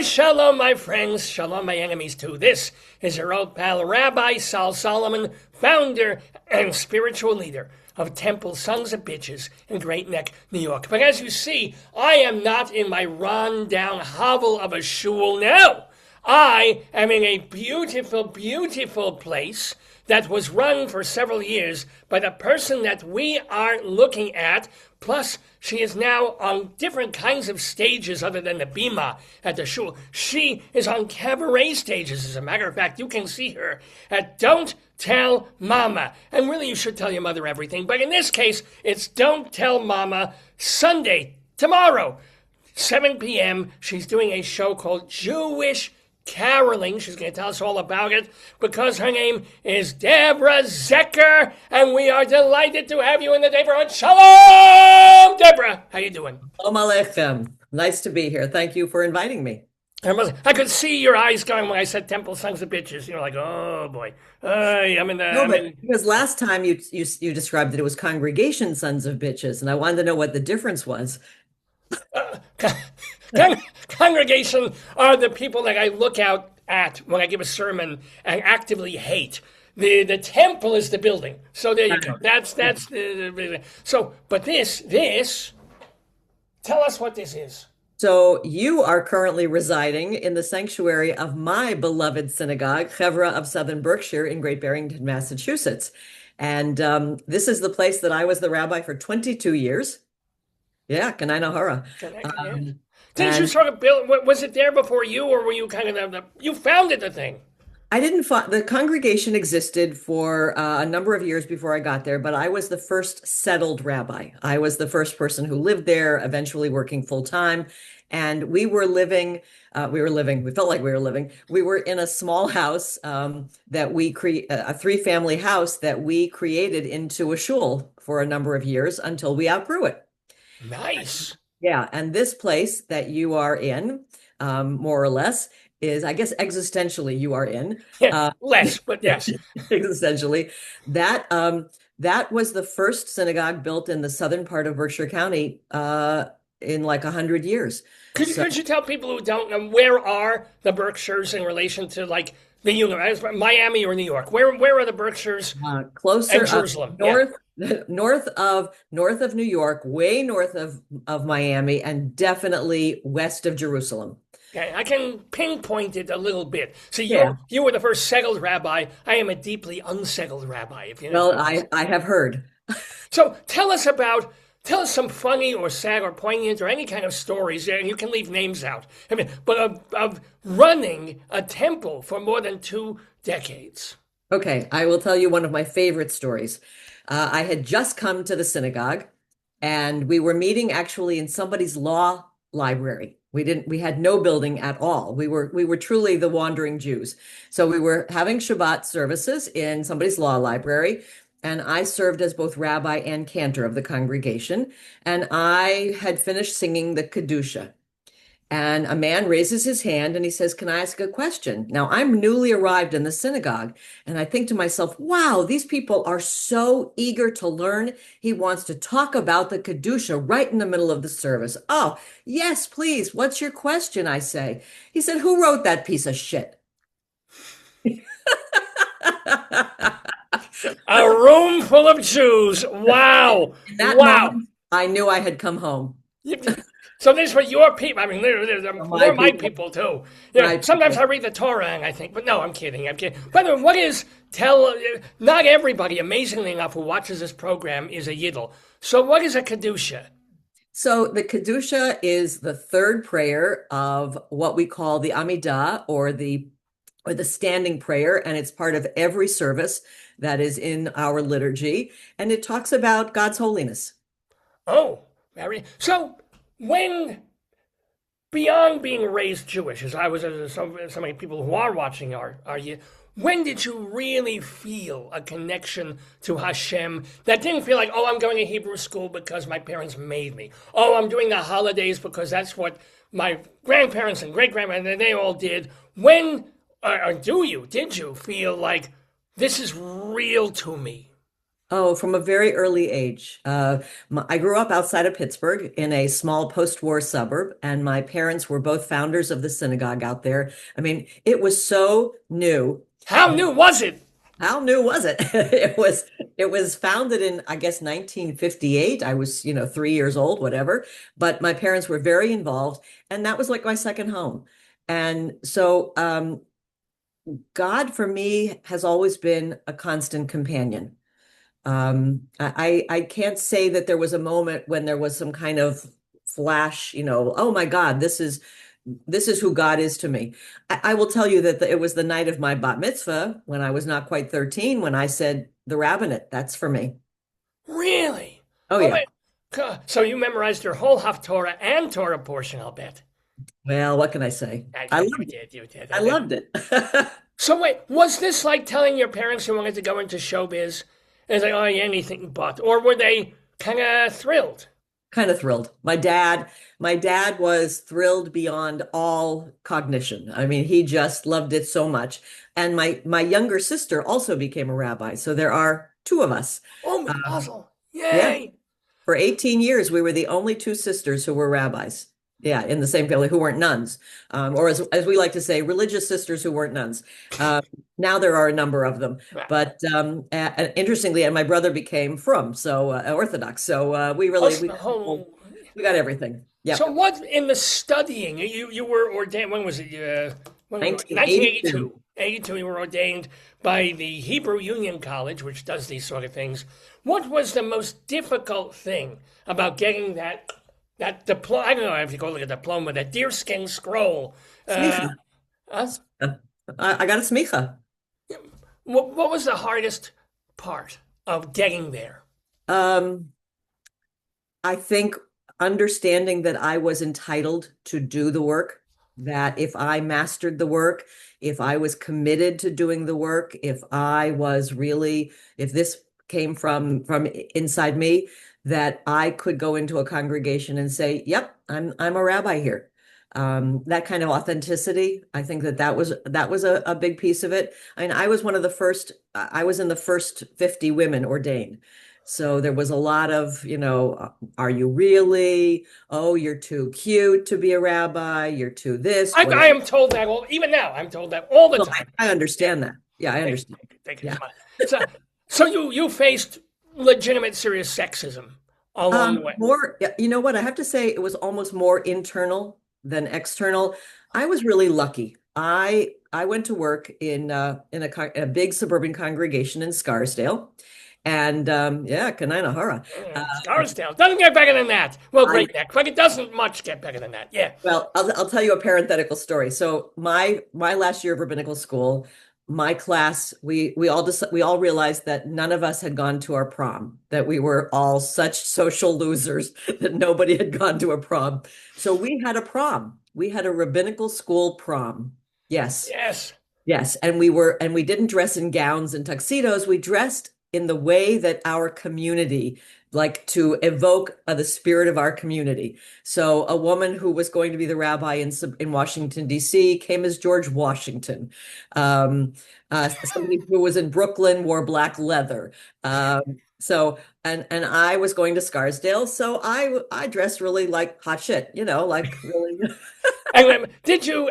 Shalom, my friends. Shalom, my enemies, too. This is your old pal, Rabbi Sol Solomon, founder and spiritual leader of Temple Sons of Bitches in Great Neck, New York. But as you see, I am not in my run-down hovel of a shul. No, I am in a beautiful, beautiful place that was run for several years by the person that we are looking at. Plus, she is now on different kinds of stages other than the bima at the shul. She is on cabaret stages. As a matter of fact, you can see her at Don't Tell Mama. And really, you should tell your mother everything. But in this case, it's Don't Tell Mama Sunday, tomorrow, 7 p.m. She's doing a show called Jewish Caroling. She's going to tell us all about it because her name is DEBORAH ZECHER, and we are delighted to have you in the neighborhood. Shalom, Deborah. How you doing? Shalom Aleichem. Nice to be here. Thank you for inviting me. I could see your eyes going when I said Temple Sons of Bitches. You're like, oh boy, because last time you described that it was Congregation Sons of Bitches, and I wanted to know what the difference was. Congregation are the people that I look out at when I give a sermon and actively hate. The temple is the building. So there you go. That's so. But this. Tell us what this is. So you are currently residing in the sanctuary of my beloved synagogue, Chevra of Southern Berkshire in Great Barrington, Massachusetts, and this is the place that I was the rabbi for 22 years. Yeah, Kanai Nahara. Didn't you sort of build? Was it there before you, or were you kind of you founded the thing? I didn't. The congregation existed for a number of years before I got there, but I was the first settled rabbi. I was the first person who lived there, eventually working full time, and we were living. We felt like we were living. We were in a small house that we a 3-family house that we created into a shul for a number of years until we outgrew it. Nice. Yeah, and this place that you are in, more or less, is, I guess, existentially you are in. Less, but yes. Existentially. That was the first synagogue built in the southern part of Berkshire County in like 100 years. Could you tell people who don't know, where are the Berkshires in relation to like the universe, Miami or New York? Where are the Berkshires? Closer and Jerusalem. North of New York, way north of Miami, and definitely west of Jerusalem. Okay, I can pinpoint it a little bit. So you were the first settled rabbi. I am a deeply unsettled rabbi. If you know. Well, I have heard. So tell us some funny or sad or poignant or any kind of stories, and you can leave names out. I mean, but of running a temple for more than 2 decades. Okay, I will tell you one of my favorite stories. I had just come to the synagogue, and we were meeting actually in somebody's law library. We had no building at all. We were truly the wandering Jews. So we were having Shabbat services in somebody's law library. And I served as both rabbi and cantor of the congregation. And I had finished singing the Kedusha. And a man raises his hand and he says, "Can I ask a question?" Now, I'm newly arrived in the synagogue. And I think to myself, wow, these people are so eager to learn. He wants to talk about the Kedusha right in the middle of the service. "Oh, yes, please. What's your question?" I say. He said, "Who wrote that piece of shit?" A room full of Jews. Wow. Wow. Moment, I knew I had come home. So these were your people. I mean, they're my people too. Sometimes I read the Torah and I think, but no, I'm kidding. By the way, not everybody, amazingly enough, who watches this program is a Yidel. So what is a Kedusha? So the Kedusha is the third prayer of what we call the Amidah, or the standing prayer, and it's part of every service that is in our liturgy, and it talks about God's holiness. Oh, so when, beyond being raised Jewish, as I was, so many people who are watching are you, when did you really feel a connection to Hashem that didn't feel like, oh, I'm going to Hebrew school because my parents made me. Oh, I'm doing the holidays because that's what my grandparents and great-grandparents, they all did. Did you feel like, this is real to me? Oh, from a very early age. I grew up outside of Pittsburgh in a small post-war suburb, and my parents were both founders of the synagogue out there. I mean, it was so new. How new was it? How new was it? It was founded in, I guess, 1958. I was, 3 years old, whatever. But my parents were very involved, and that was like my second home. And so God for me has always been a constant companion. I can't say that there was a moment when there was some kind of flash, oh my God, this is who God is to me. I will tell you that it was the night of my bat mitzvah when I was not quite 13 when I said the rabbinate, that's for me. Really? Oh Oh yeah. my God. So you memorized your whole Haftorah and Torah portion, I'll bet. Well, what can I say? I You loved it. did, you did. I loved it. So wait, was this like telling your parents you wanted to go into showbiz? And it's like, oh, yeah, anything but. Or were they kind of thrilled? Kind of thrilled. My dad was thrilled beyond all cognition. I mean, he just loved it so much. And my younger sister also became a rabbi. So there are two of us. Oh, Um, McMuzzle. yeah, Yay. for 18 years, we were the only two sisters who were rabbis. Yeah, in the same family who weren't nuns, or as we like to say, religious sisters who weren't nuns. Um, Now there are a number of them, but interestingly, and my brother became from so Orthodox. So we Oh, really we got everything. so Yep, what in the studying? You were ordained, when was it? When, 1982. 1982. 82, you were ordained by the Hebrew Union College, which does these sort of things. What was the most difficult thing about getting that diploma? I don't know if you call it a diploma, that deerskin scroll. Uh, Smicha. uh, I got a smicha. what was the hardest part of getting there? Um, I think understanding that I was entitled to do the work, that if I mastered the work, if I was committed to doing the work, if this came from inside me, that I could go into a congregation and say, "Yep, I'm a rabbi here." That kind of authenticity, I think that was a big piece of it. I mean, I was one of the first. I was in the first 50 women ordained. So there was a lot of, are you really? Oh, you're too cute to be a rabbi. You're too this, I whatever. am told that even now. I'm told that all the No, time. I understand that. Yeah, I Thank understand. you. Thank you Yeah. so much. So you faced legitimate, serious sexism along the way. More, yeah, you know what? I have to say it was almost more internal than external. I was really lucky. I went to work in a big suburban congregation in Scarsdale, and yeah, Kanina Hara. Scarsdale doesn't get better than that. Well, I Great Neck, but it doesn't much get better than that. Yeah. Well, I'll tell you a parenthetical story. So my last year of rabbinical school, my class, we all realized that none of us had gone to our prom, that we were all such social losers that nobody had gone to a prom. So we had a prom. We had a rabbinical school prom. Yes. Yes. Yes, and we didn't dress in gowns and tuxedos. We dressed in the way that our community, like to evoke the spirit of our community. So a woman who was going to be the rabbi in Washington, D.C. came as George Washington. Somebody who was in Brooklyn wore black leather. And I was going to Scarsdale, so I dressed really like hot shit, like really. And did you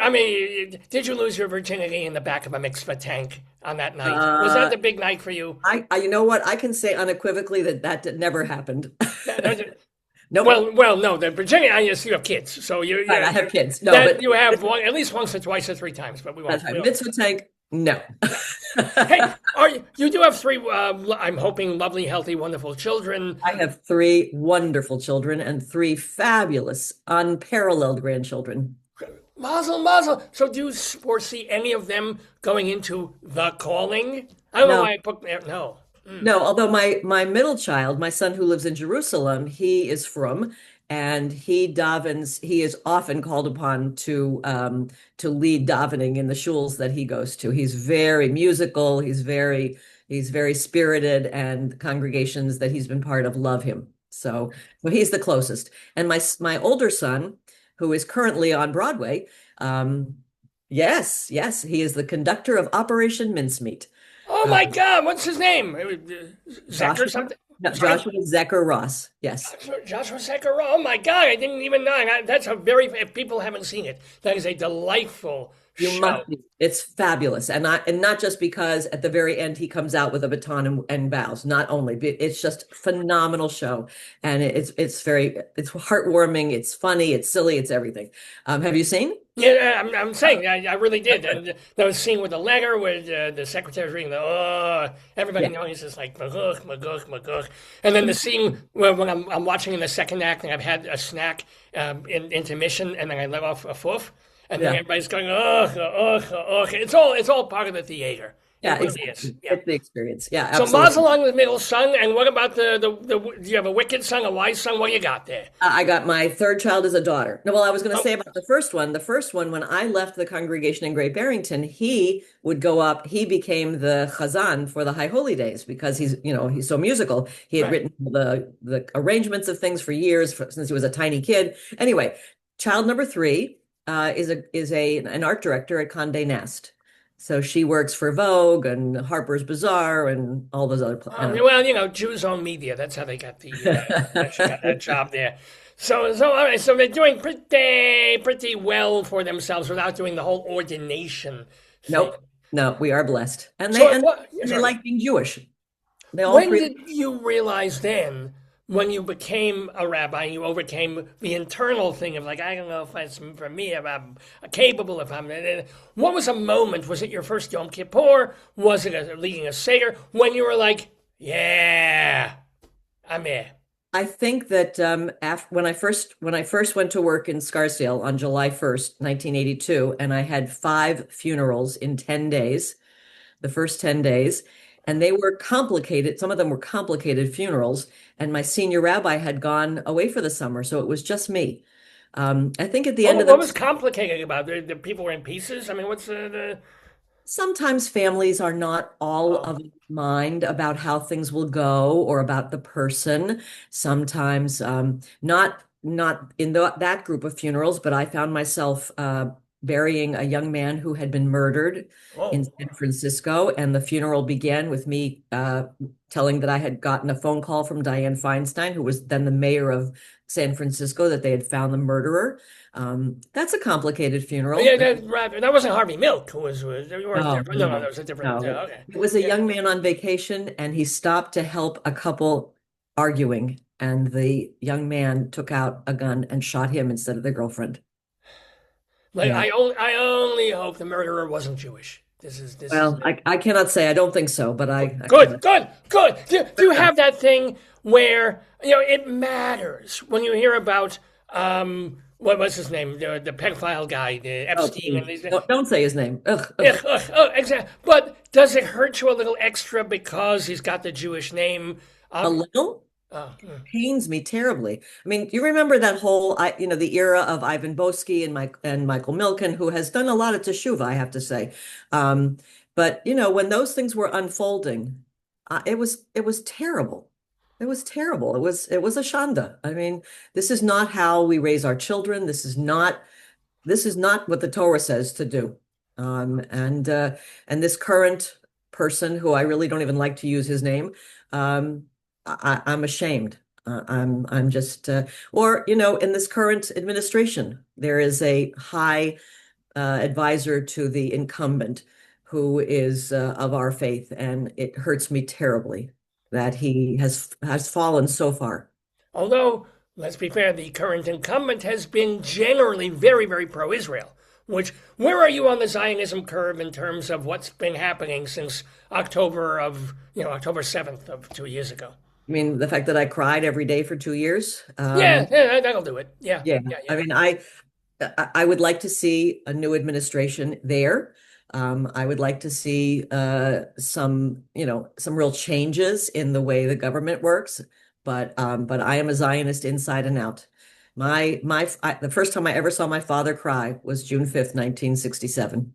lose your virginity in the back of a mikveh tank on that night? Was that Uh, the big night for you? you know what? I can say unequivocally that never happened. Nope. Well, no, the virginity. I guess you have kids, so Right, I have kids. No, that but you have at least once or twice or three times, but we that's won't. right. Mitzvah tank, no. Hey, you do have three? I'm hoping lovely, healthy, wonderful children. I have three wonderful children and three fabulous, unparalleled grandchildren. Mazel, mazel. So do you foresee any of them going into the calling? I don't know No, why I put there. No. no, although my middle child, my son who lives in Jerusalem, he is from, and he davens. He is often called upon to lead davening in the shuls that he goes to. He's very musical. He's very spirited, and the congregations that he's been part of love him. So he's the closest. And my older son, who is currently on Broadway, yes, yes, he is the conductor of Operation Mincemeat. Oh my God, what's his name? Zach or Joshua, something? no, Sorry? Joshua Zecher Ross. Yes. Joshua Secker. Oh my God, I didn't even know. That's a very, if people haven't seen it, that is a delightful You show. must be. It's fabulous. And not just because at the very end he comes out with a baton and bows. Not only, but it's just a phenomenal show. And it's heartwarming, it's funny, it's silly, it's everything. Have you seen? Yeah, I'm saying I really did. And there was scene with the letter where the secretary's reading everybody Yeah. knows it's just like maguk, maguk, maguk. And then the scene where when I'm watching in the second act and I've had a snack in intermission and then I let off a foof and then Yeah. everybody's going ugh, ugh, ugh. It's all part of the theater. It Yeah, really is. exactly. Yeah. It's the experience. Yeah, So Mazel absolutely. on the middle son, and what about do you have a wicked son, a wise son? What you got there? I got my third child as a daughter. No, well, I was going to say about the first one, when I left the congregation in Great Barrington, he would go up, he became the chazan for the High Holy Days because he's so musical. He had Right. written the arrangements of things for years since he was a tiny kid. Anyway, child number three is an art director at Condé Nast. So she works for Vogue and Harper's Bazaar and all those other Well, Jews own media. That's how they got she got that job there. So all right. So they're doing pretty well for themselves without doing the whole ordination thing. Nope. No, we are blessed. And So what? they Sorry. like being Jewish. They all When three. did you realize then, when you became a rabbi, you overcame the internal thing of like, I don't know if it's for me, if I'm capable, if I'm. What was a moment? Was it your first Yom Kippur? Was it leading a Seder? When you were like, yeah, I'm here. I think that when I first went to work in Scarsdale on July 1st, 1982, and I had 5 funerals in 10 days, the first 10 days, and they were complicated. Some of them were complicated funerals, and my senior rabbi had gone away for the summer, so it was just me. I think at the end of What was the complicated about it? The people were in pieces? I mean, what's the sometimes families are not all oh, of mind about how things will go or about the person. Sometimes not in that group of funerals, but I found myself burying a young man who had been murdered in whoa. San Francisco, and the funeral began with me telling that I had gotten a phone call from Dianne Feinstein, who was then the mayor of San Francisco, that they had found the murderer. That's a complicated Yeah, funeral. that wasn't Harvey Milk who was you weren't there. No, No, no, no, that was a different. no. Okay. It was a Yeah. young man on vacation and he stopped to help a couple arguing. And the young man took out a gun and shot him instead of the girlfriend. Like Yeah. I only hope the murderer wasn't Jewish. This is Well, I cannot say. I don't think so, but I good, cannot. good, good. Do you have that thing where it matters when you hear about what was his name, the pedophile guy, the Oh, Epstein, and please. these. Don't say his name. Ugh, ugh. Ugh, ugh, ugh, exactly. But does it hurt you a little extra because he's got the Jewish name? A little Oh, pains me terribly. I mean, you remember that whole, the era of Ivan Boesky and Michael Milken, who has done a lot of teshuvah, I have to say. Um, but when those things were unfolding, it was terrible. It was terrible. It was a shanda. I mean, this is not how we raise our children. This is not what the Torah says to do. And this current person, who I really don't even like to use his name, I'm ashamed. I'm just, or in this current administration, there is a high advisor to the incumbent who is of our faith, and it hurts me terribly that he has fallen so far. although, let's be fair, the current incumbent has been generally very, very pro-Israel. Where are you on the Zionism curve in terms of what's been happening since October 7th of 2 years ago? I mean, the fact that I cried every day for 2 years. Yeah, that'll do it. Yeah, Yeah, yeah, I yeah. mean, I would like to see a new administration there. I would like to see some real changes in the way the government works. But I am a Zionist inside and out. The first time I ever saw my father cry was June 5th, 1967.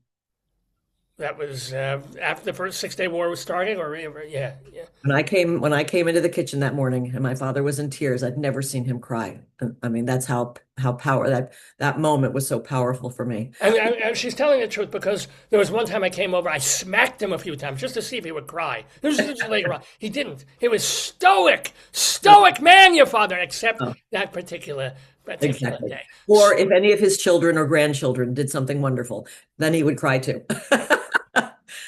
That was after the first Six-Day War was started, or yeah, yeah. When I came into the kitchen that morning and my father was in tears, I'd never seen him cry. I mean, that's how power that moment was so powerful for me. And she's telling the truth because there was one time I came over, I smacked him a few times just to see if he would cry. This was later on. He didn't. He was stoic man, your father, except Oh, that particular exactly. day. Or if any of his children or grandchildren did something wonderful, then he would cry too.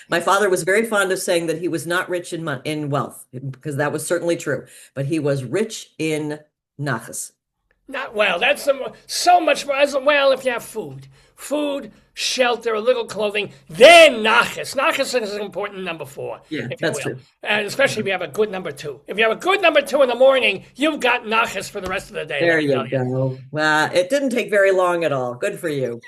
My father was very fond of saying that he was not rich in wealth, because that was certainly true, but he was rich in nachas. Not well. That's so much more. As well, if you have food, shelter, a little clothing, then nachas. Nachas is an important number four, Yeah, if you that's will, true. and especially if you have a good number two. If you have a good number two in the morning, you've got nachas for the rest of the day. There Let me you tell you. go. Well, it didn't take very long at all. Good for you.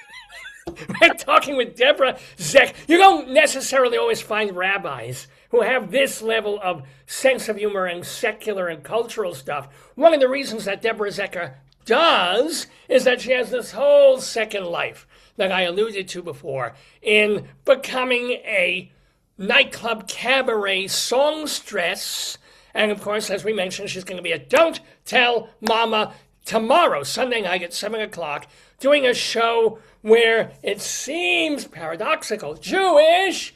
We're talking with Deborah Zecher. You don't necessarily always find rabbis who have this level of sense of humor and secular and cultural stuff. One of the reasons that Deborah Zecher does is that she has this whole second life that I alluded to before in becoming a nightclub cabaret songstress. And of course, as we mentioned, she's going to be at Don't Tell Mama tomorrow, Sunday night at 7 o'clock, doing a show where it seems paradoxical. Jewish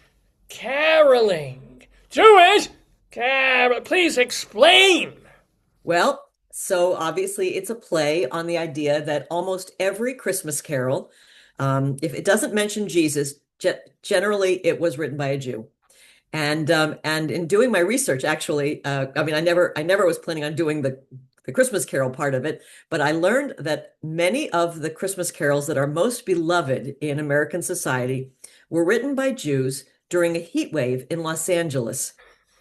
caroling. Jewish carol. Please explain. Well, so obviously it's a play on the idea that almost every Christmas carol, if it doesn't mention Jesus, generally it was written by a Jew. And in doing my research, actually, I mean, I never was planning on doing the Christmas Carol part of it, but I learned that many of the Christmas carols that are most beloved in American society were written by Jews during a heat wave in Los Angeles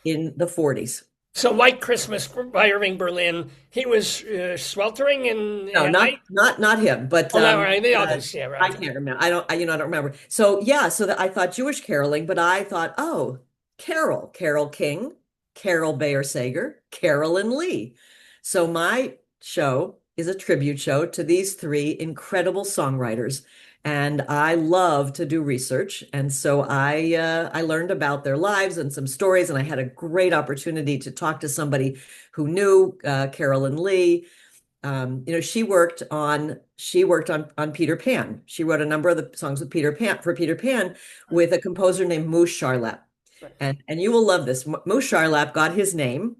in the 40s. So, White Christmas by Irving Berlin. He was sweltering in No, LA. not him, but Oh, no, right, the others. Yeah, I right. can't remember. I don't remember. So yeah, so that I thought Jewish caroling, but I thought, oh, Carol King, Carol Bayer Sager, Carolyn Lee. So my show is a tribute show to these three incredible songwriters, and I love to do research. And so I learned about their lives and some stories, and I had a great opportunity to talk to somebody who knew Carolyn Lee. She worked on Peter Pan. She wrote a number of the songs with Peter Pan with a composer named Mousse Charlap. And you will love this. Mousse Charlap got his name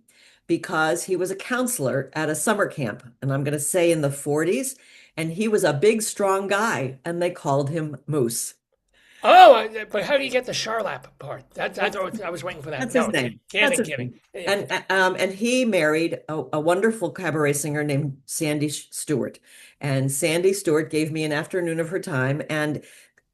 because he was a counselor at a summer camp, and I'm going to say in the 40s, and he was a big, strong guy, and they called him Moose. Oh, but how do you get the Charlap part? I was waiting for that. That's his No, name. That's kidding, his kidding. name. Yeah. And he married a wonderful cabaret singer named Sandy Stewart. And Sandy Stewart gave me an afternoon of her time. And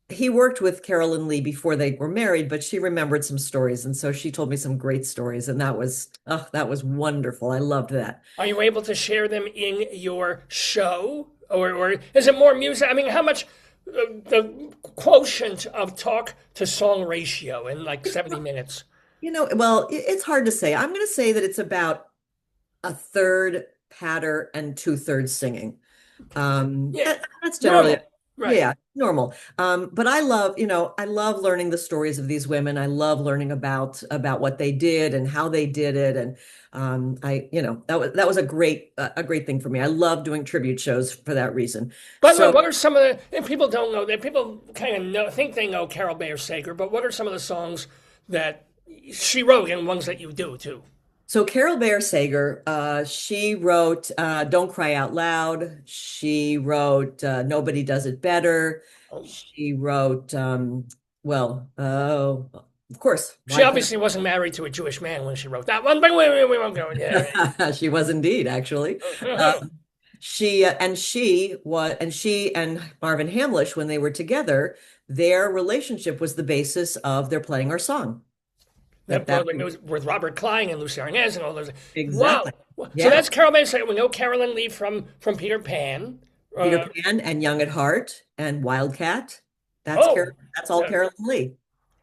he worked with Carolyn Lee before they were married, but she remembered some stories. And so she told me some great stories. And that was wonderful. I loved that. Are you able to share them in your show, or is it more music? I mean, how much the quotient of talk to song ratio in like 70 minutes? Well, it's hard to say. I'm going to say that it's about a third patter and two-thirds singing. Yeah, That's generally, normal, right? yeah, normal. But I love learning the stories of these women. I love learning about what they did and how they did it. And that was a great thing for me. I love doing tribute shows for that reason. By the way, So, what are some of the? And people don't know that. People kind of think they know Carol Bayer Sager, but what are some of the songs that she wrote and ones that you do too? so Carol Bayer Sager, she wrote "Don't Cry Out Loud." She wrote "Nobody Does It Better." Oh, She wrote, of course, she why can't obviously wasn't married to a Jewish man when she wrote that one, but we won't go. Yeah. she was indeed, actually. Uh, she and Marvin Hamlish, when they were together, their relationship was the basis of their playing our song. That That it was with Robert Klein and Lucy Arnaz and all those. Wow. exactly. So Yeah. that's Carol Bayer Sager. We know Carolyn Lee from Peter Pan. Peter Uh, Pan and Young at Heart and Wildcat. oh, That's all yeah. Carolyn Lee.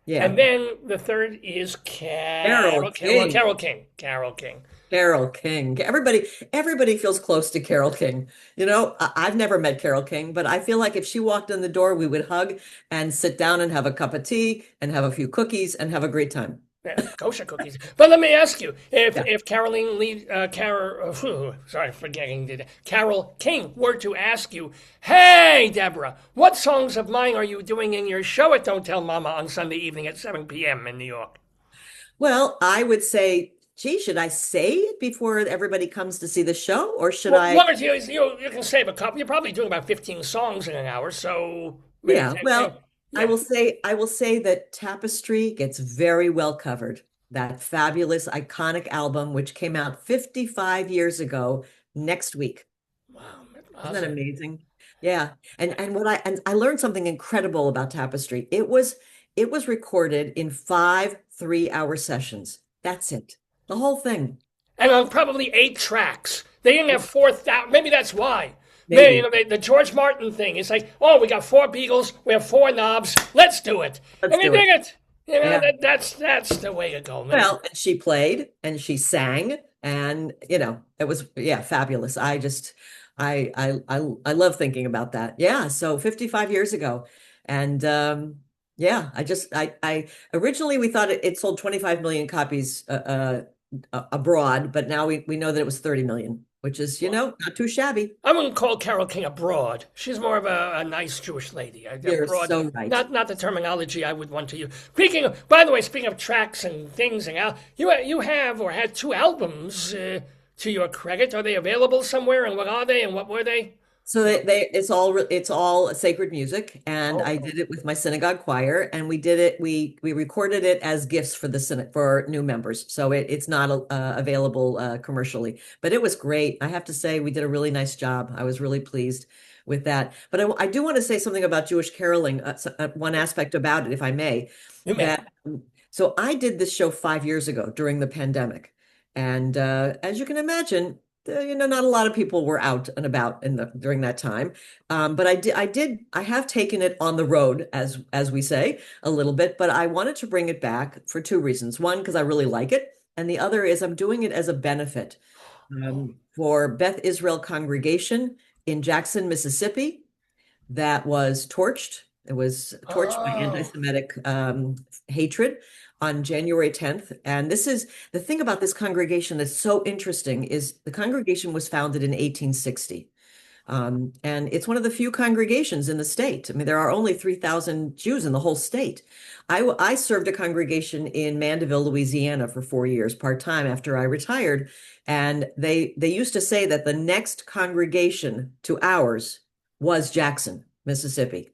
Yeah. And then the third is Carol Carol. Well, King. Carol King. Carol King. Carole King. Everybody feels close to Carole King. I've never met Carole King, but I feel like if she walked in the door, we would hug and sit down and have a cup of tea and have a few cookies and have a great time. Yeah, kosher cookies. But let me ask you, if Yeah. if Caroline Lee, sorry, forgetting Carole King were to ask you, "Hey, Deborah, what songs of mine are you doing in your show at Don't Tell Mama on Sunday evening at 7 p.m. in New York?" Well, I would say, gee, should I say it before everybody comes to see the show, or should Well, I? one or two, you can save a couple. You're probably doing about 15 songs in an hour, so maybe Yeah, 10. well, Yeah. I will say that Tapestry gets very well covered. That fabulous, iconic album, which came out 55 years ago next week. Wow, that's Isn't that awesome. amazing? Yeah. And I learned something incredible about Tapestry. It was recorded in 5 3-hour sessions. That's it. The whole thing. And on probably 8 tracks. They didn't have 4,000. Maybe that's why. Maybe, Maybe. the George Martin thing. It's like, oh, we got four Beagles, we have four knobs. Let's do it, Let's and they do it. dig it. Yeah. That's the way to go, man. Well, and she played and she sang, and it was, yeah, fabulous. I love thinking about that. Yeah, so 55 years ago. And yeah, I originally we thought it sold 25 million copies abroad, but now we know that it was 30 million, which is, not too shabby. I wouldn't call Carole King a broad. She's more of a nice Jewish lady. A You're broad, so right. not the terminology I would want to use. By the way, speaking of tracks and things, and you have or had two albums to your credit. Are they available somewhere? And what are they? And what were they? So it's all sacred music, and I Oh, did it with my synagogue choir, and we recorded it as gifts for the for new members. So it's not available commercially, but it was great. I have to say we did a really nice job. I was really pleased with that. But I do want to say something about Jewish caroling. One aspect about it, if I may, you may. that so I did this show 5 years ago during the pandemic, and as you can imagine, not a lot of people were out and about during that time. But I have taken it on the road, as we say, a little bit. But I wanted to bring it back for two reasons. One, because I really like it, and the other is I'm doing it as a benefit for Beth Israel congregation in Jackson, Mississippi, that was torched. It was torched by Oh, anti-Semitic hatred on January 10th. And this is the thing about this congregation that's so interesting is the congregation was founded in 1860. And it's one of the few congregations in the state. I mean, there are only 3,000 Jews in the whole state. I served a congregation in Mandeville, Louisiana for 4 years, part-time after I retired. And they used to say that the next congregation to ours was Jackson, Mississippi.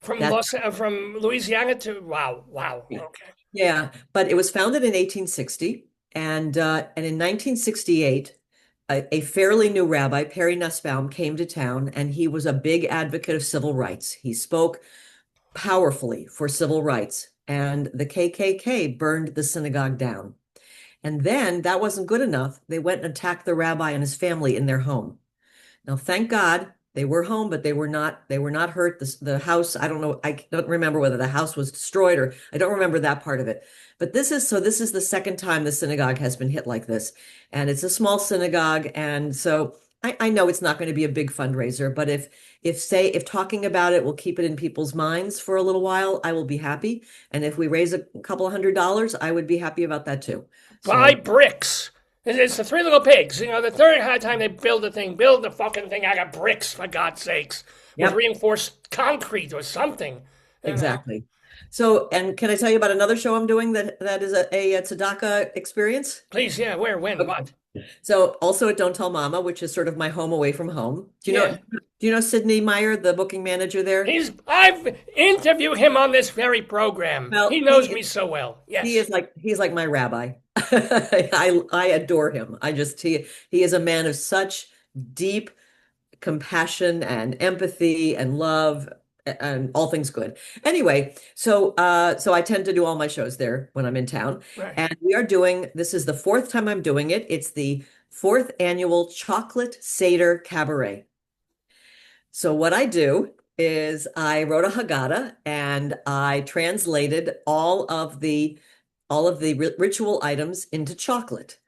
That From Louisiana to wow, wow. Okay. Yeah, but it was founded in 1860, and in 1968, a fairly new rabbi, Perry Nussbaum, came to town, and he was a big advocate of civil rights. He spoke powerfully for civil rights, and the KKK burned the synagogue down. And then that wasn't good enough. They went and attacked the rabbi and his family in their home. Now, thank God they were home, but they were not hurt. The house, I don't know, I don't remember whether the house was destroyed, or I don't remember that part of it. But this is the second time the synagogue has been hit like this. And it's a small synagogue. And so I know it's not going to be a big fundraiser, but if talking about it will keep it in people's minds for a little while, I will be happy. And if we raise a couple of $100, I would be happy about that too. Buy So bricks. It's the three little pigs. The third time they build the fucking thing out of bricks, for God's sakes, with yep. reinforced concrete or something. Exactly. So, and can I tell you about another show I'm doing that is a tzedakah experience? Please, yeah, where, when, Okay. what? So, also at Don't Tell Mama, which is sort of my home away from home. Yeah. Do you know Sydney Meyer, the booking manager there? I've interviewed him on this very program. Well, He knows me so well. he Yes. is like he's like my rabbi. I adore him. He is a man of such deep compassion and empathy and love and all things good. Anyway, so I tend to do all my shows there when I'm in town. Right. And this is the fourth time I'm doing it. It's the fourth annual Chocolate Seder Cabaret. So what I do is I wrote a Haggadah and I translated all of the ritual items into chocolate.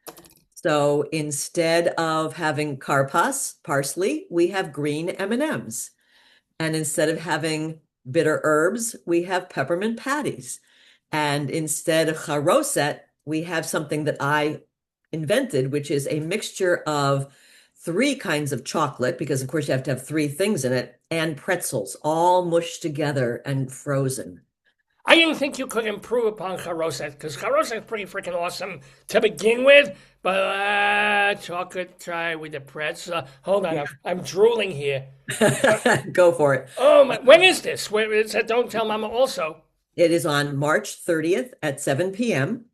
So instead of having karpas, parsley, we have green M&Ms. And instead of having bitter herbs, we have peppermint patties. And instead of charoset, we have something that I invented, which is a mixture of three kinds of chocolate, because of course you have to have three things in it, and pretzels, all mushed together and frozen. I didn't think you could improve upon charoset because charoset is pretty freaking awesome to begin with. But chocolate try with the pretzel. Hold on, I'm drooling here. Go for it. Oh my! When is this? Where it's at Don't Tell Mama also. It is on March 30th at 7 p.m.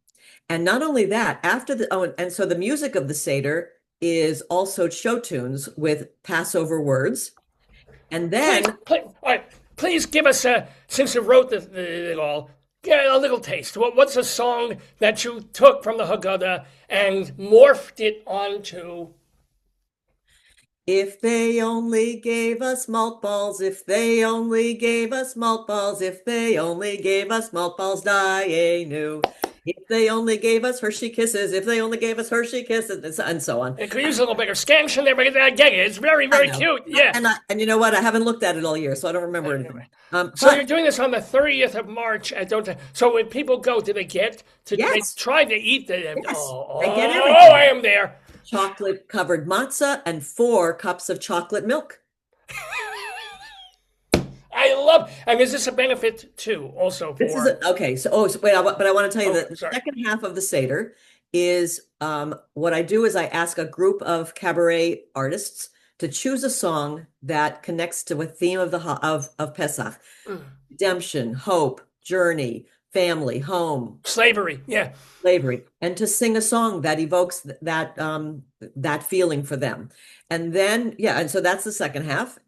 And not only that, after the, oh, and so the music of the Seder is also show tunes with Passover words. And then, All right, please give us a since you wrote it all. Yeah, a little taste. What's a song that you took from the Haggadah and morphed it onto? if they only gave us malt balls, if they only gave us malt balls, if they only gave us malt balls, Dayenu. If they only gave us Hershey kisses, if they only gave us Hershey kisses, and so on. It could use a little bigger scansion there, but I get it. It's very, very cute. Yeah. And you know what? I haven't looked at it all year, so I don't remember anything. So you're doing this on the 30th of March at Don't. So when people go, do they get to they try to eat the? Yes, Oh, they get oh, everything. I am there. Chocolate covered matzah and 4 cups of chocolate milk. I love. And is this a benefit too? Also for This is okay. So wait, but I want to tell you that the sorry. second half of the Seder is what I do is I ask a group of cabaret artists to choose a song that connects to a theme of of Pesach: redemption, hope, journey, family, home, Slavery. Yeah. slavery, and to sing a song that evokes that feeling for them. And then and so that's the second half,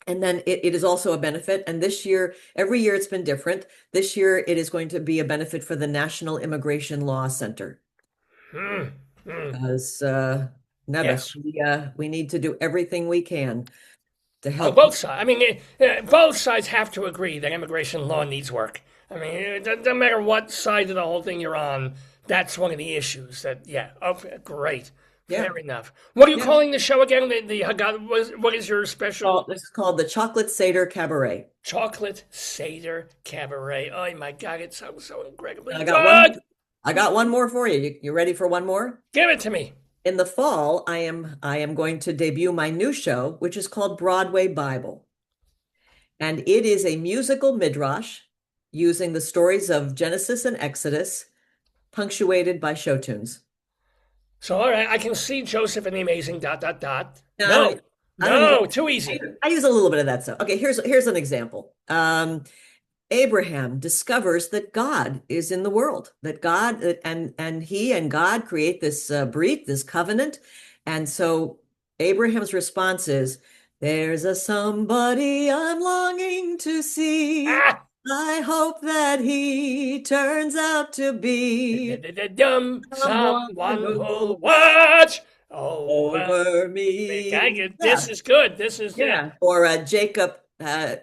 and then it is also a benefit. And this year, every year it's been different. This year it is going to be a benefit for the National Immigration Law Center. Because Yes. we need to do everything we can to help. Both sides. I mean, both sides have to agree that immigration law needs work. I mean, it doesn't matter what side of the whole thing you're on. That's one of the issues. That okay, great, Yeah. fair enough. What are you calling the show again? The Haggadah. What is your special? This is called the Chocolate Seder Cabaret. Chocolate Seder Cabaret. Oh my God, it sounds so incredibly I good. got one more for you. You ready for one more? Give it to me. In the fall, I am going to debut my new show, which is called Broadway Bible. And it is a musical midrash using the stories of Genesis and Exodus, punctuated by show tunes. So, all right, I can see Joseph and the Amazing ... No, No, too easy. I use a little bit of that stuff. Okay, here's an example. Abraham discovers that God is in the world, that God and he and God create this brit, this covenant. And so Abraham's response is, there's a somebody I'm longing to see. Ah! I hope that he turns out to be Someone who'll watch over me. This is good. This is Or Jacob, deals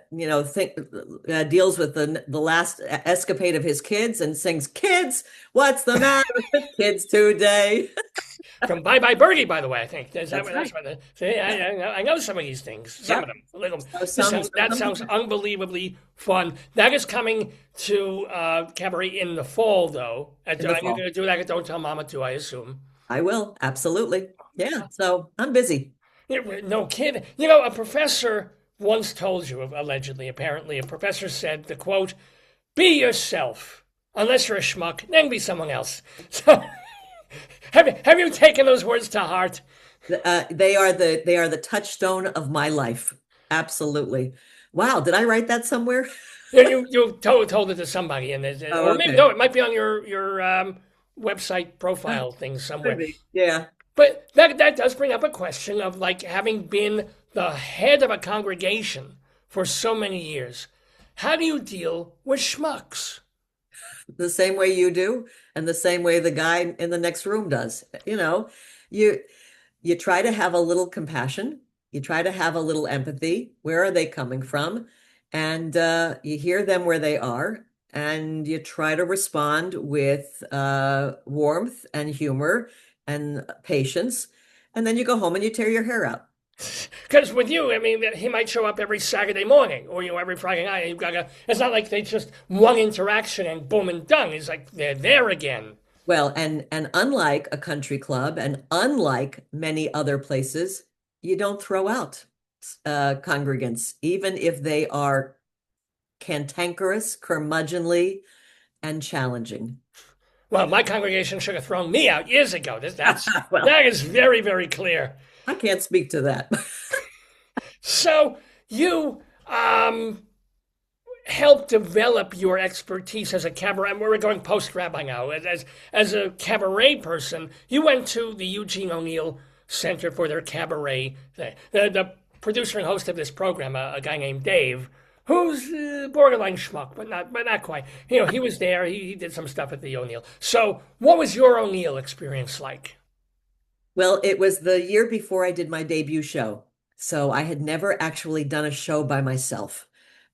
with the last escapade of his kids and sings, "Kids, what's the matter with kids today?" From Bye Bye Birdie, by the way, I think. That's right. See, I know some of these things. Some of them. That sounds unbelievably fun. That is coming to Cabaret in the fall, though. You're going to do that at Don't Tell Mama too, I assume. I will, absolutely. Yeah, so I'm busy. No kidding. You know, a professor once told you, allegedly, apparently, a professor said, the quote, "Be yourself. Unless you're a schmuck, then be someone else." So... Have you taken those words to heart? They are the touchstone of my life. Absolutely. Wow, did I write that somewhere? You told it to somebody, and or maybe no, it might be on your website profile thing somewhere. Maybe. Yeah. But that does bring up a question of like having been the head of a congregation for so many years. How do you deal with schmucks? The same way you do, and the same way the guy in the next room does. You try to have a little compassion. You try to have a little empathy. Where are they coming from? And you hear them where they are, and you try to respond with warmth and humor and patience, and then you go home and you tear your hair out. Because with you, I mean, he might show up every Saturday morning or every Friday night. And you've got to. It's not like they just one interaction and boom and done. It's like they're there again. Well, and unlike a country club and unlike many other places, you don't throw out congregants, even if they are cantankerous, curmudgeonly, and challenging. Well, my congregation should have thrown me out years ago. Well, That is very very clear. I can't speak to that. So you help develop your expertise as a cabaret. We're going post rabbi now. As a cabaret person, you went to the Eugene O'Neill Center for their cabaret. The producer and host of this program, a guy named Dave, who's borderline schmuck, but not quite. He was there. He did some stuff at the O'Neill. So, what was your O'Neill experience like? Well, it was the year before I did my debut show. So I had never actually done a show by myself.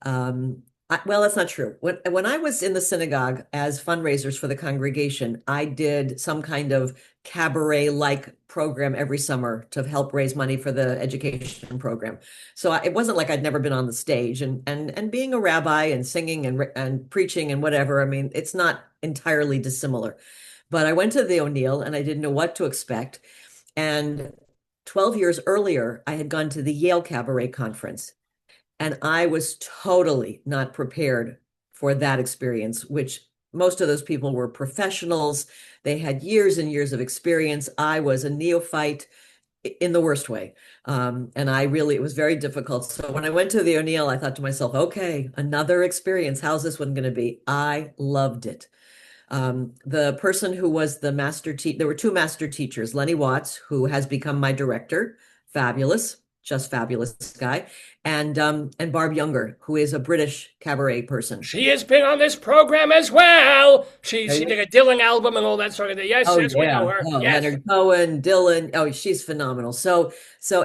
Well, that's not true. When I was in the synagogue as fundraisers for the congregation, I did some kind of cabaret-like program every summer to help raise money for the education program. So it wasn't like I'd never been on the stage and being a rabbi and singing and preaching and whatever. I mean, it's not entirely dissimilar. But I went to the O'Neill and I didn't know what to expect. And 12 years earlier, I had gone to the Yale Cabaret Conference, and I was totally not prepared for that experience, which most of those people were professionals. They had years and years of experience. I was a neophyte in the worst way. And it was very difficult. So when I went to the O'Neill, I thought to myself, okay, another experience. How's this one going to be? I loved it. The person who was the master teacher, there were two master teachers, Lenny Watts, who has become my director, fabulous, just fabulous guy, and Barb Younger, who is a British cabaret person. She has been on this program as well. She did a Dylan album and all that sort of thing. Yes, Oh yes, we know yeah. her. Oh, Yes. Leonard Cohen, Dylan. Oh, she's phenomenal.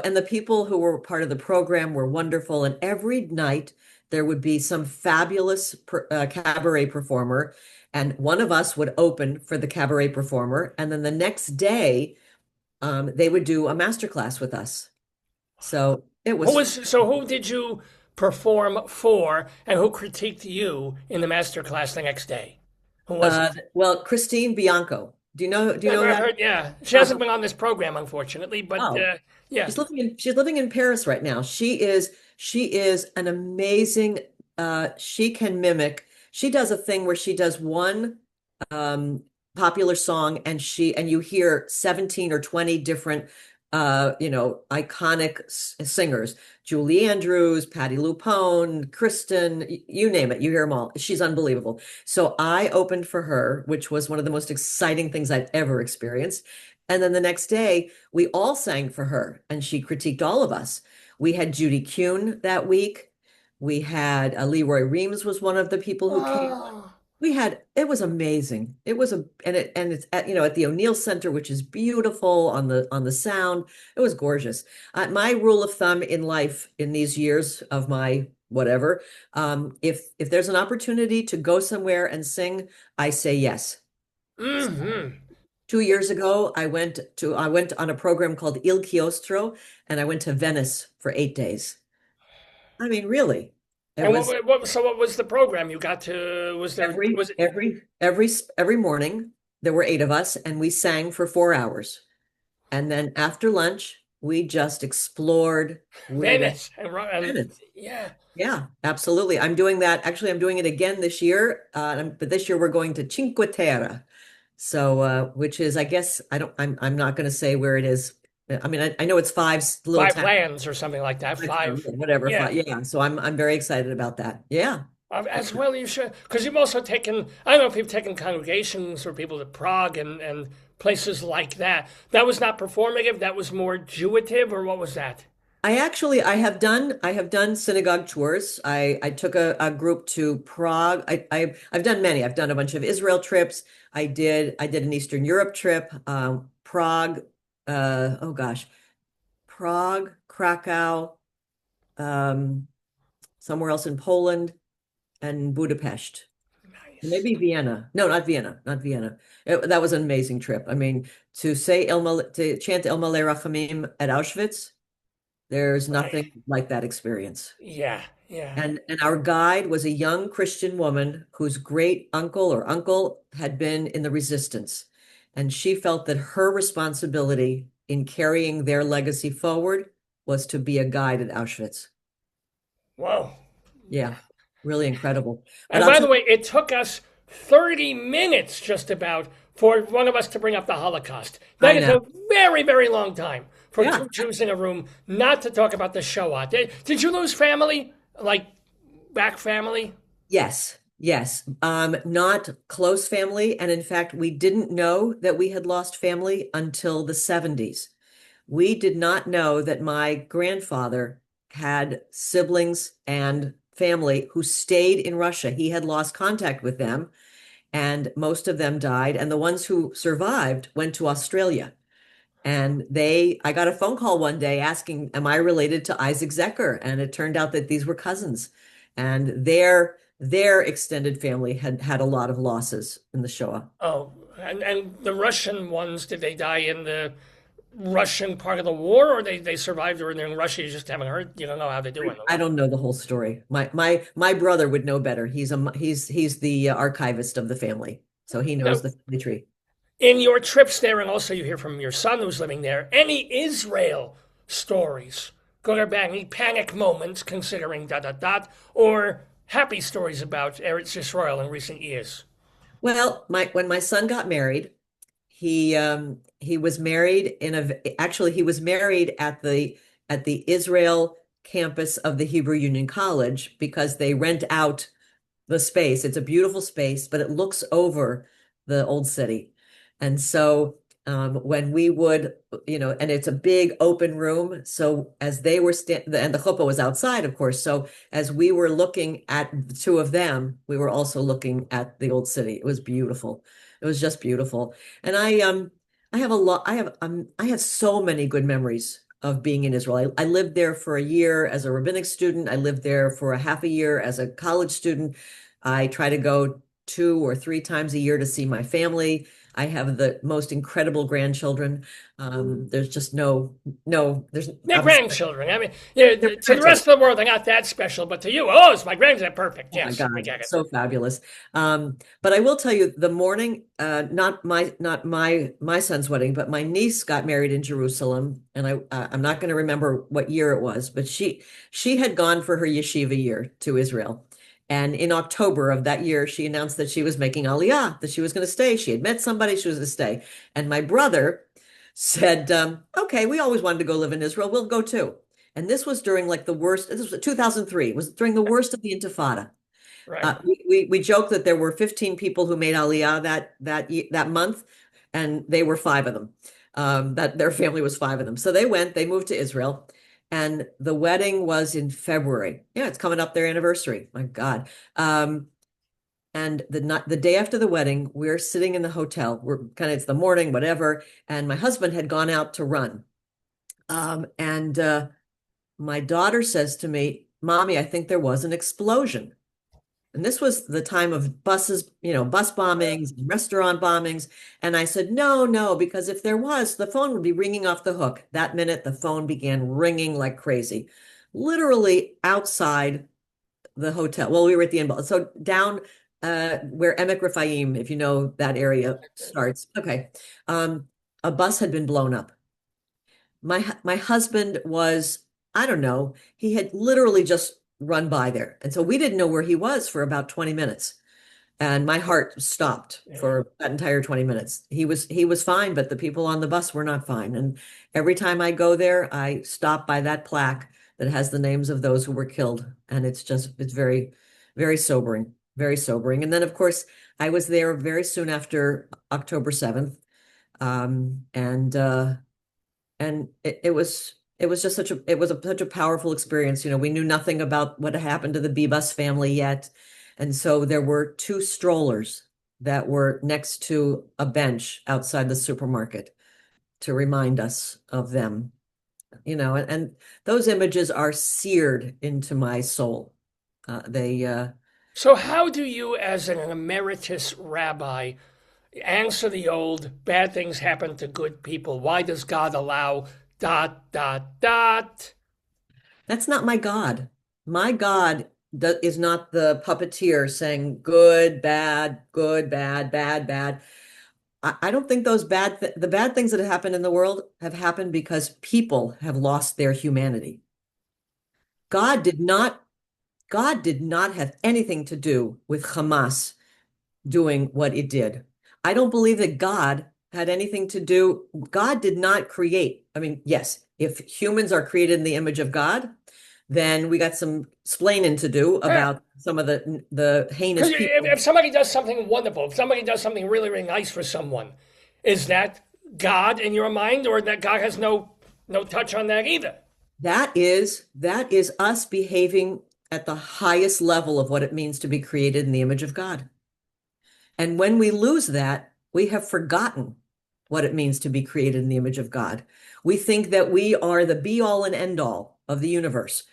And the people who were part of the program were wonderful. And every night there would be some fabulous cabaret performer, and one of us would open for the cabaret performer, and then the next day, they would do a master class with us. So it was Who did you perform for, and who critiqued you in the master class the next day? Who was it? well, Christine Bianco. Do you know I've that? heard. Yeah, she hasn't been on this program, unfortunately, but Oh, yeah. she's living in Paris right now. She is an amazing she can mimic. She does a thing where she does one popular song, and you hear 17 or 20 different iconic singers. Julie Andrews, Patti LuPone, Kristen, you name it, you hear them all. She's unbelievable. So I opened for her, which was one of the most exciting things I've ever experienced. And then the next day, we all sang for her, and she critiqued all of us. We had Judy Kuhn that week. We had Leroy Reams was one of the people who came. Oh, It was amazing. It was and it's at the O'Neill Center, which is beautiful on the sound. It was gorgeous. My rule of thumb in life in these years of my whatever, if there's an opportunity to go somewhere and sing, I say yes. mm-hmm. 2 years ago, I went on a program called Il Chiostro, and I went to Venice for 8 days. I mean, really, it And was what was the program you got to? every Was it every every every morning. There were eight of us, and we sang for 4 hours. And then after lunch, we just explored with Venice and Venice. yeah. Yeah, absolutely. I'm doing that. Actually, I'm doing it again this year. But this year we're going to Cinque Terre. So, which is, I guess, I'm not going to say where it is. I mean, I know it's five little Five towns, lands or something like that. Five. whatever. Yeah. Five, yeah. So I'm very excited about that. Yeah. As well, you should, because you've also taken, I don't know if you've taken congregations or people to Prague and places like that. That was not performative, that was more Jewitive, or what was that? I have done synagogue tours. I took a group to Prague. I've done many. I've done a bunch of Israel trips. I did an Eastern Europe trip. Prague, oh gosh, Prague, Krakow, um, somewhere else in Poland, and Budapest. maybe Vienna. No, not Vienna, not Vienna. That was an amazing trip. I mean, to chant El Malay Rachamim at Auschwitz, there's Right. nothing like that experience. Yeah, yeah. And our guide was a young Christian woman whose great uncle or uncle had been in the resistance. And she felt that her responsibility in carrying their legacy forward was to be a guide at Auschwitz. Whoa. Yeah, really incredible. But And I'll by tell the way, it took us 30 minutes just about for one of us to bring up the Holocaust. you, That I is know. a very, very long time for Yeah. two Jews in a room not to talk about the Shoah. Did you lose family? Like, back family? Yes, yes. Not close family. And in fact, we didn't know that we had lost family until the 70s. We did not know that my grandfather had siblings and family who stayed in Russia. He had lost contact with them, and most of them died. And the ones who survived went to Australia. And I got a phone call one day asking, am I related to Isaac Zecher? And it turned out that these were cousins. And their extended family had had a lot of losses in the Shoah. Oh, and the Russian ones, did they die in the Russian part of the war, or they survived or they're in Russia? You just haven't heard. You don't know how they're doing. I don't know the whole story. My brother would know better. He's the archivist of the family, so he knows Now, the family tree. in your trips there, and also you hear from your son who's living there, any Israel stories, good or bad, any panic moments considering dot dot dot, or happy stories about Eretz Yisrael in recent years? Well, my when my son got married, he was married actually he was married at the Israel campus of the Hebrew Union College because they rent out the space. It's a beautiful space, but it looks over the old city. And so when we would, and it's a big open room. So as they were and the chuppah was outside, of course. So as we were looking at the two of them, we were also looking at the old city. It was beautiful. It was just beautiful. And I have a lot, I have so many good memories of being in Israel. I lived there for a year as a rabbinic student. I lived there for a half a year as a college student. I try to go 2 or 3 times a year to see my family. I have the most incredible grandchildren. There's just there's They're obviously grandchildren. I mean, yeah, they're to the grandchildren. rest of the world, they're not that special, but to you, oh, it's my grandson. Perfect. Oh my Yes, we God, get it. so fabulous. But I will tell you, the morning, not my son's wedding, but my niece got married in Jerusalem, and I'm not going to remember what year it was, but she had gone for her yeshiva year to Israel. And in October of that year, she announced that she was making Aliyah, that she was going to stay. She had met somebody, she was going to stay. And my brother said, okay, we always wanted to go live in Israel. We'll go too. And this was during like the worst, this was 2003, it was during the worst of the Intifada. Right. We joked that there were 15 people who made Aliyah that month, and they were five of them. That their family was five of them. So they moved to Israel, and the wedding was in February. Yeah, it's coming up their anniversary. My God. And the day after the wedding, we're sitting in the hotel. It's the morning, whatever. And my husband had gone out to run. And my daughter says to me, Mommy, I think there was an explosion. And this was the time of buses, bus bombings, restaurant bombings. And I said, no, no, because if there was, the phone would be ringing off the hook. That minute, the phone began ringing like crazy, literally outside the hotel. Well, we were at the end. So down where Emek Rephaim, if you know that area, starts. Okay. A bus had been blown up. My husband was, I don't know, he had literally just run by there. And so we didn't know where he was for about 20 minutes. And my heart stopped Yeah. for that entire 20 minutes. He was fine, but the people on the bus were not fine. And every time I go there, I stop by that plaque that has the names of those who were killed. And it's very, very sobering, very sobering. And then, of course, I was there very soon after October 7th. And it was just such a powerful experience. We knew nothing about what happened to the Bebus family yet. And so there were two strollers that were next to a bench outside the supermarket to remind us of them. And those images are seared into my soul. They So, how do you, as an emeritus rabbi, answer the old bad things happen to good people? Why does God allow dot, dot, dot? That's not my God. My God is not the puppeteer saying good, bad, bad, bad. I don't think the bad things that have happened in the world have happened because people have lost their humanity. God did not God did not have anything to do with Hamas doing what it did. I don't believe that God had anything to do. God did not create. I mean, yes, if humans are created in the image of God, then we got some splaining to do about some of the heinous Because people. if somebody does something wonderful, if somebody does something really, really nice for someone, is that God in your mind, or that God has no touch on that either? That is us behaving at the highest level of what it means to be created in the image of God. And when we lose that, we have forgotten what it means to be created in the image of God. We think that we are the be all and end all of the universe.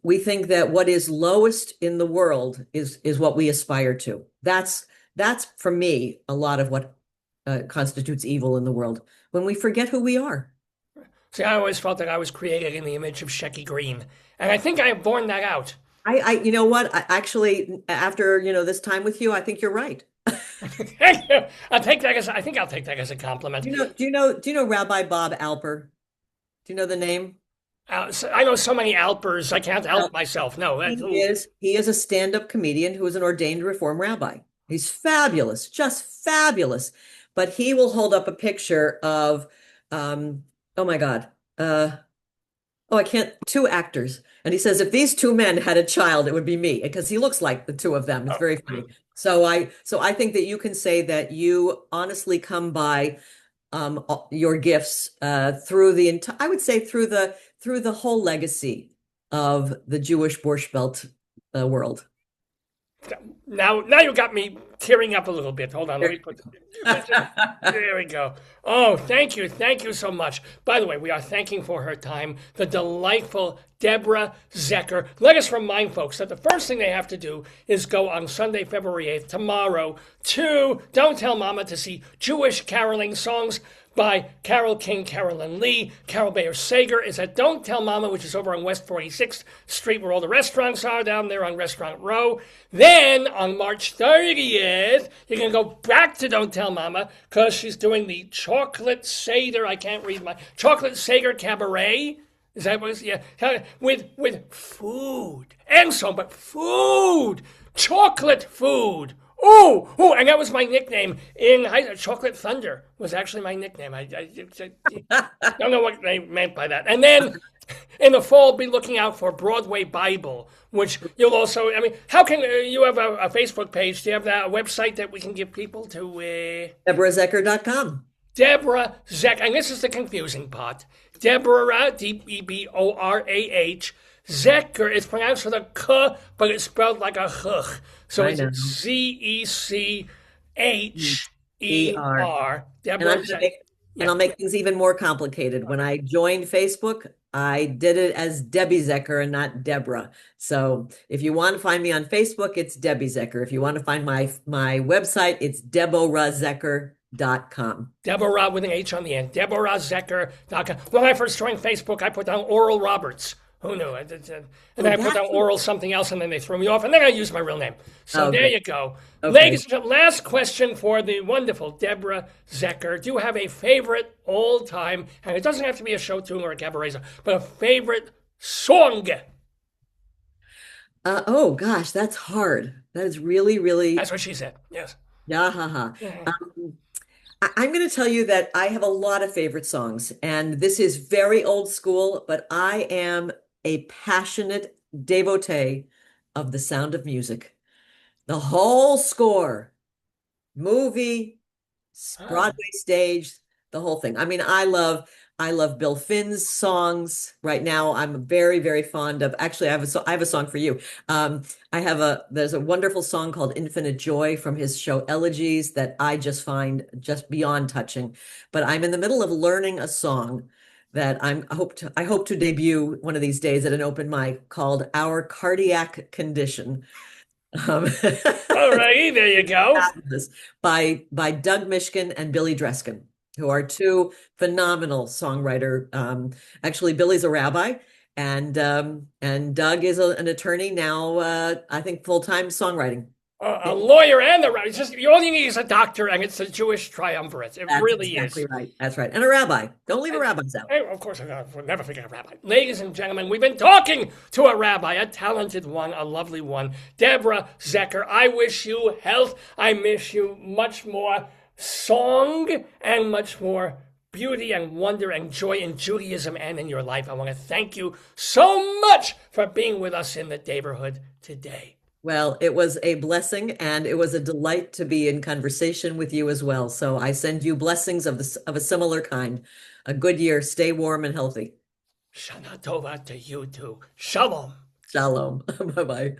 We think that what is lowest in the world is what we aspire to. That's for me a lot of what constitutes evil in the world when we forget who we are. See, I always felt that I was created in the image of Shecky Green, and I think I have borne that out. You know what? I actually, after, this time with you, I think you're right. Thank you. I think I'll take that as a compliment. Do you know Rabbi Bob Alper? Do you know the name? I know so many Alpers, I can't help myself. No, He is a stand-up comedian who is an ordained Reform rabbi. He's fabulous, just fabulous. But he will hold up a picture of, oh my God, I can't, two actors. And he says, if these two men had a child, it would be me, because he looks like the two of them. It's very funny. So I think that you can say that you honestly come by your gifts through the entire, I would say through the whole legacy of the Jewish Borscht Belt world. Now you got me tearing up a little bit. Hold on, let me put. There we go. Oh, thank you so much. By the way, we are thanking for her time the delightful DEBORAH ZECHER. Let us remind folks that the first thing they have to do is go on Sunday, February 8th, tomorrow, to Don't Tell Mama to see Jewish caroling songs by Carole King, Carolyn Lee. Carol Bayer Sager is at Don't Tell Mama, which is over on West 46th Street, where all the restaurants are down there on Restaurant Row. Then on March 30th, you can go back to Don't Tell Mama because she's doing the Chocolate Seder. I can't read my Chocolate Seder Cabaret. Is that what it's? Yeah. With food and so, but food, chocolate food. Oh, and that was my nickname in Chocolate Thunder was actually my nickname. I don't know what they meant by that. And then in the fall, be looking out for Broadway Bible, which you'll also, how can you have a Facebook page? Do you have a website that we can give people to? DeborahZecher.com. DEBORAH ZECHER, and this is the confusing part. DEBORAH, DEBORAH, Zecher is pronounced with a K, but it's spelled like a H. So it's Zecher. DEBORAH ZECHER. And I'll make things even more complicated. When I joined Facebook, I did it as Debbie Zecher and not Deborah. So if you want to find me on Facebook, it's Debbie Zecher. If you want to find my website, it's DeborahZecher.com. Deborah with an H on the end. DeborahZecher.com. When I first joined Facebook, I put down Oral Roberts. Who knew? And then I put down Oral something else, and then they threw me off, and then I used my real name. So there you go. Okay. Ladies and gentlemen, last question for the wonderful DEBORAH ZECHER. Do you have a favorite all-time, and it doesn't have to be a show tune or a cabaret song, but a favorite song? Oh, gosh, that's hard. That is really, really... That's what she said, yes. Yeah, I'm going to tell you that I have a lot of favorite songs, and this is very old school, but I am a passionate devotee of The Sound of Music. The whole score, movie, Broadway stage, the whole thing. I love Bill Finn's songs. Right now, I'm very, very fond of. Actually, I have a song for you. There's a wonderful song called "Infinite Joy" from his show Elegies that I just find just beyond touching. But I'm in the middle of learning a song that I hope to debut one of these days at an open mic called "Our Cardiac Condition." Um, All righty, there you go. fabulous, by Doug Mishkin and Billy Dreskin, who are two phenomenal songwriter. Actually, Billy's a rabbi, and Doug is an attorney now. I think full-time songwriting. A lawyer and a rabbi. It's just all you need is a doctor, and it's a Jewish triumvirate. It That's really is. exactly right. That's right. And a rabbi. Don't leave the rabbis out. Of course, we'll never forget a rabbi. Ladies and gentlemen, we've been talking to a rabbi, a talented one, a lovely one, DEBORAH ZECHER. I wish you health. I miss you much more song and much more beauty and wonder and joy in Judaism and in your life. I want to thank you so much for being with us in the neighborhood today. Well, it was a blessing and it was a delight to be in conversation with you as well. So I send you blessings of a similar kind. A good year. Stay warm and healthy. Shana Tova to you too. Shalom. Shalom. Bye-bye.